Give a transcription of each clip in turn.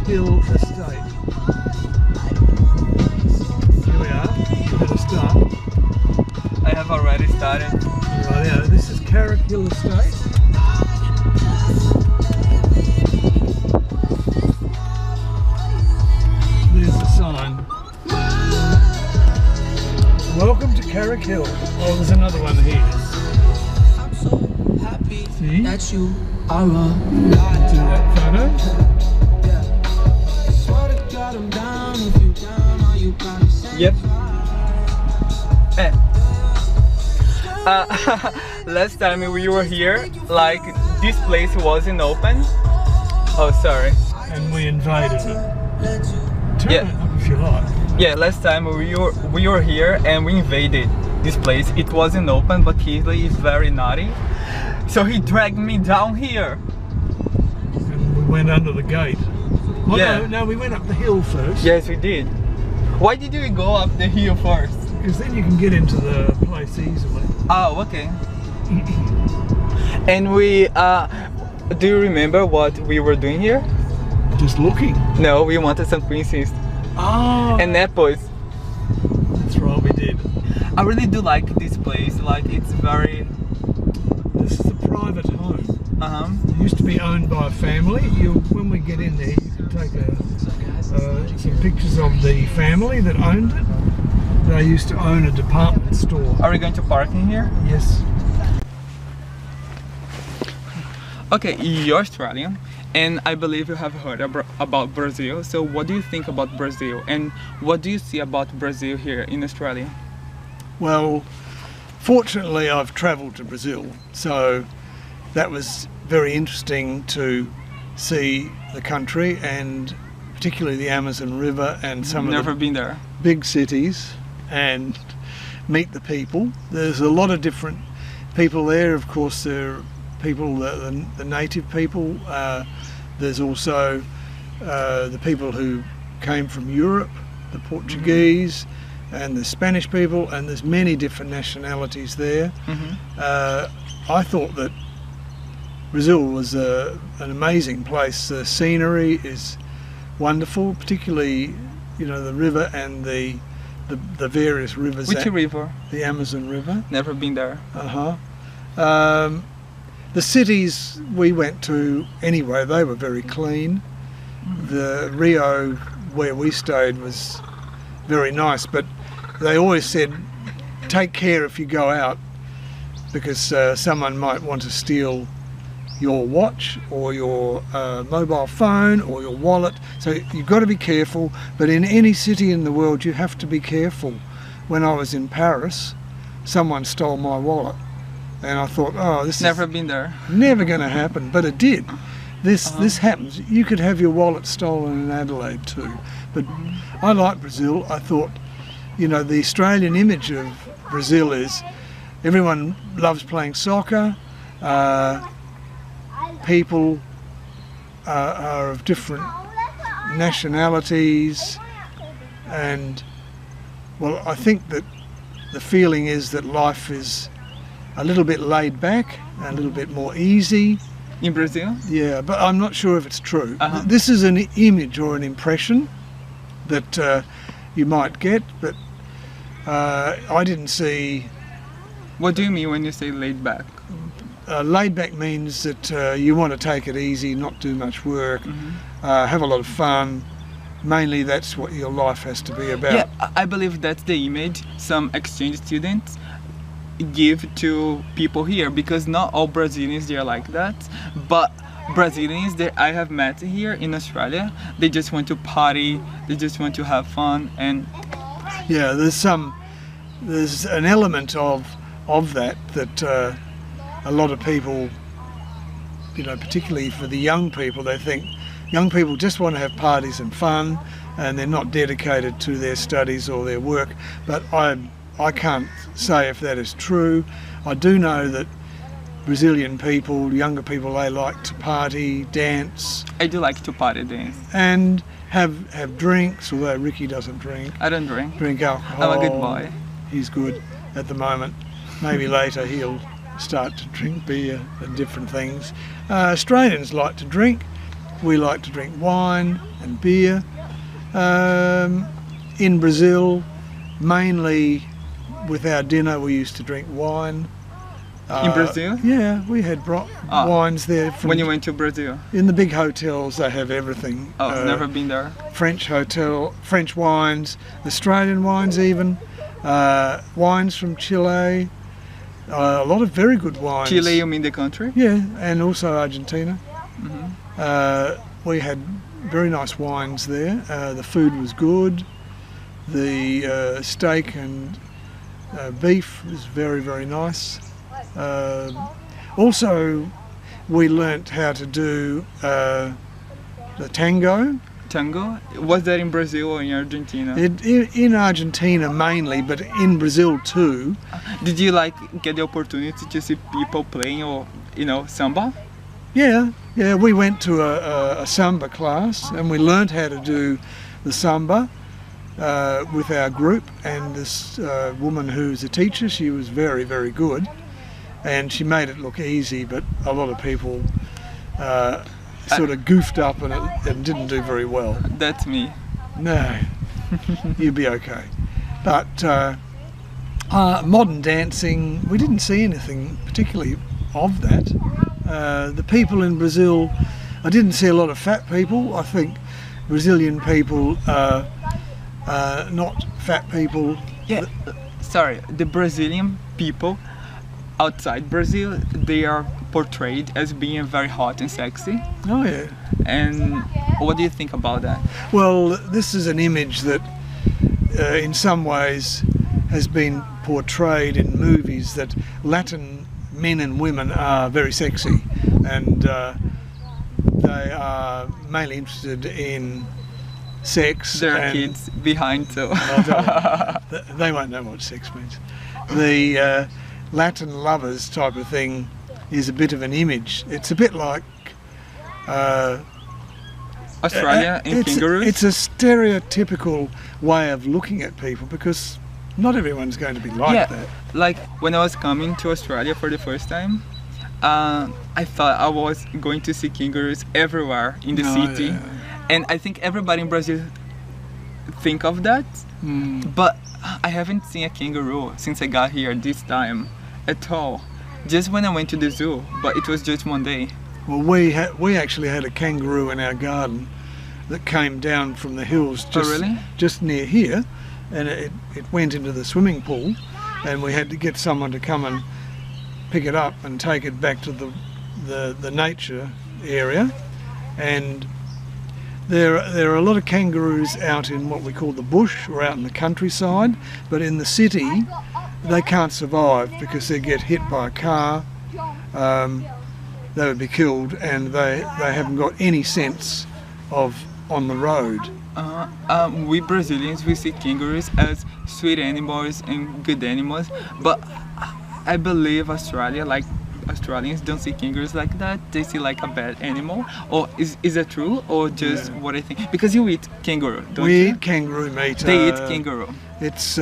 Hill Estate. Here we are. We're going to start. I have already started. Right, yeah, this is Carrick Hill Estate. There's the sign. Welcome to Carrick Hill. Oh, there's another one here. I'm so happy See? that you are a Do that photo. Swear to God I'm down if you down, are you gonna say Yep. Last time we were here, like this place wasn't open. Oh, sorry. And we invaded it. Turn Yeah. it up if you like. Yeah, last time we were here and we invaded this place. It wasn't open, but Kingsley is very naughty, so he dragged me down here. And we went under the gate. Oh, Yeah. no, we went up the hill first. Yes, we did. Why did you go up the hill first? Because then you can get into the place easily. Oh, okay. And we, do you remember what we were doing here? Just looking. No, we wanted some princess Oh, and apples. that's right, we did. I really do like this place. Like it's very. This is a private home. It used to be owned by a family. When we get in there, you can take some pictures of the family that owned it. They used to own a department store. Are we going to park in here? Yes. Okay, you're Australian, and I believe you have heard about Brazil. So what do you think about Brazil, and what do you see about Brazil here in Australia? Well, fortunately I've travelled to Brazil, so that was very interesting to see the country, and particularly the Amazon River and some Never of the been there. big cities, and meet the people. There's a lot of different people there. Of course, there are people, the native people. There's also the people who came from Europe, the Portuguese, and the Spanish people, and there's many different nationalities there. I thought that Brazil was an amazing place. The scenery is wonderful, particularly, you know, the river and the various rivers. Which river? The Amazon River. Never been there. The cities we went to anyway, they were very clean. The Rio where we stayed was very nice, but they always said take care if you go out, because someone might want to steal your watch or your mobile phone or your wallet, so you've got to be careful. But in any city in the world you have to be careful. When I was in Paris, someone stole my wallet, and I thought, oh, this Never is been there. never going to happen, but it did. This happens. You could have your wallet stolen in Adelaide too. But I like Brazil. I thought, you know, the Australian image of Brazil is everyone loves playing soccer. People are of different nationalities, and well, I think that the feeling is that life is a little bit laid back, a little bit more easy. In Brazil? Yeah, but I'm not sure if it's true. This is an image or an impression that you might get, but I didn't see. What do you mean when you say laid back? Laid back means that you want to take it easy, not do much work, have a lot of fun. Mainly that's what your life has to be about. Yeah, I believe that's the image some exchange students give to people here, because not all Brazilians they are like that, but Brazilians that I have met here in Australia, they just want to party, they just want to have fun. And yeah, there's an element of that a lot of people, you know, particularly for the young people, they think young people just want to have parties and fun, and they're not dedicated to their studies or their work. But I can't say if that is true. I do know that Brazilian people, younger people, they like to party, dance. I do like to party, dance, and have drinks, although Ricky doesn't drink. I don't drink. Drink alcohol. I'm a good boy. He's good at the moment. Maybe later he'll start to drink beer and different things. Australians like to drink, we like to drink wine and beer. In Brazil, mainly with our dinner, we used to drink wine. In Brazil? Yeah, we had wines there. When you went to Brazil? In the big hotels, they have everything. Oh, never been there. French wines, Australian wines even, wines from Chile, a lot of very good wines. Chile, you mean the country? Yeah, and also Argentina. Mm-hmm. We had very nice wines there. The food was good. The steak and beef was very, very nice. Also, we learnt how to do the tango. Tango? Was that in Brazil or in Argentina? In Argentina mainly, but in Brazil too. Did you get the opportunity to see people playing or samba? Yeah, we went to a samba class and we learnt how to do the samba with our group, and this woman who's a teacher, she was very, very good, and she made it look easy, but a lot of people sort of goofed up and didn't do very well. That's me. No, you'd be okay. But modern dancing, we didn't see anything particularly of that. The people in Brazil, I didn't see a lot of fat people. I think Brazilian people are not fat people. Yeah, sorry, the Brazilian people outside Brazil, they are portrayed as being very hot and sexy. Oh yeah. And what do you think about that? Well, this is an image that in some ways has been portrayed in movies, that Latin men and women are very sexy, and they are mainly interested in sex. There are kids behind, so they won't know what sex means. The Latin lovers type of thing is a bit of an image. It's a bit like Australia and kangaroos? It's a stereotypical way of looking at people, because not everyone's going to be like that. Like when I was coming to Australia for the first time, I thought I was going to see kangaroos everywhere in the city. Yeah. And I think everybody in Brazil think of that, but I haven't seen a kangaroo since I got here this time at all. Just when I went to the zoo, but it was just one day. Well, we actually had a kangaroo in our garden that came down from the hills just near here, and it went into the swimming pool, and we had to get someone to come and pick it up and take it back to the nature area. And there are a lot of kangaroos out in what we call the bush, or out in the countryside, but in the city they can't survive because they get hit by a car, they would be killed, and they haven't got any sense of on the road. We Brazilians, we see kangaroos as sweet animals and good animals, but I believe Australians don't see kangaroos like that. They see like a bad animal. Or is that true, or just what I think? Because you eat kangaroo, don't you? We eat kangaroo meat. They eat kangaroo. It's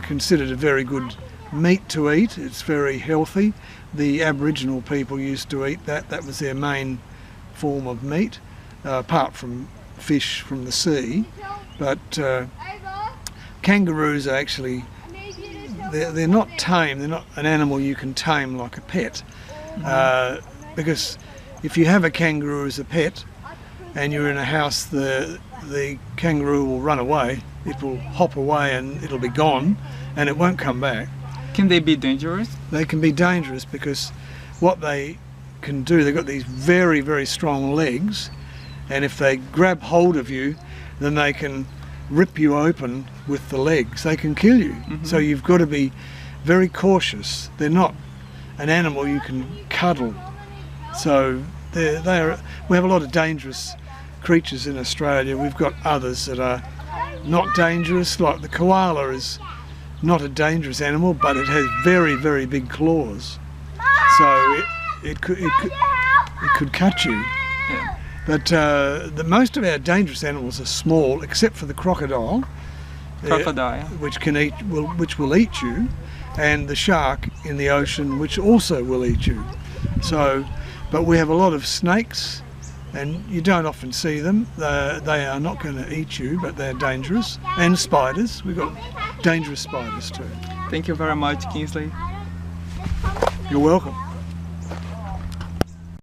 considered a very good meat to eat. It's very healthy. The Aboriginal people used to eat that. That was their main form of meat, apart from fish from the sea. But kangaroos are actually, they're not tame. They're not an animal you can tame like a pet. Because if you have a kangaroo as a pet and you're in a house, the kangaroo will run away. It will hop away and it'll be gone, and it won't come back. Can they be dangerous? They can be dangerous because what they can do, they've got these very, very strong legs, and if they grab hold of you, then they can rip you open with the legs. They can kill you. So you've got to be very cautious. They're not an animal you can cuddle. So we have a lot of dangerous creatures in Australia. We've got others that are not dangerous, like the koala is not a dangerous animal, but it has very, very big claws. So it could cut you. Yeah. But most of our dangerous animals are small, except for the crocodile. Crocodile. Which will eat you, and the shark in the ocean, which also will eat you. So, but we have a lot of snakes and you don't often see them. They are not going to eat you, but they're dangerous. And spiders, we've got dangerous spiders too. Thank you very much, Kingsley. You're welcome.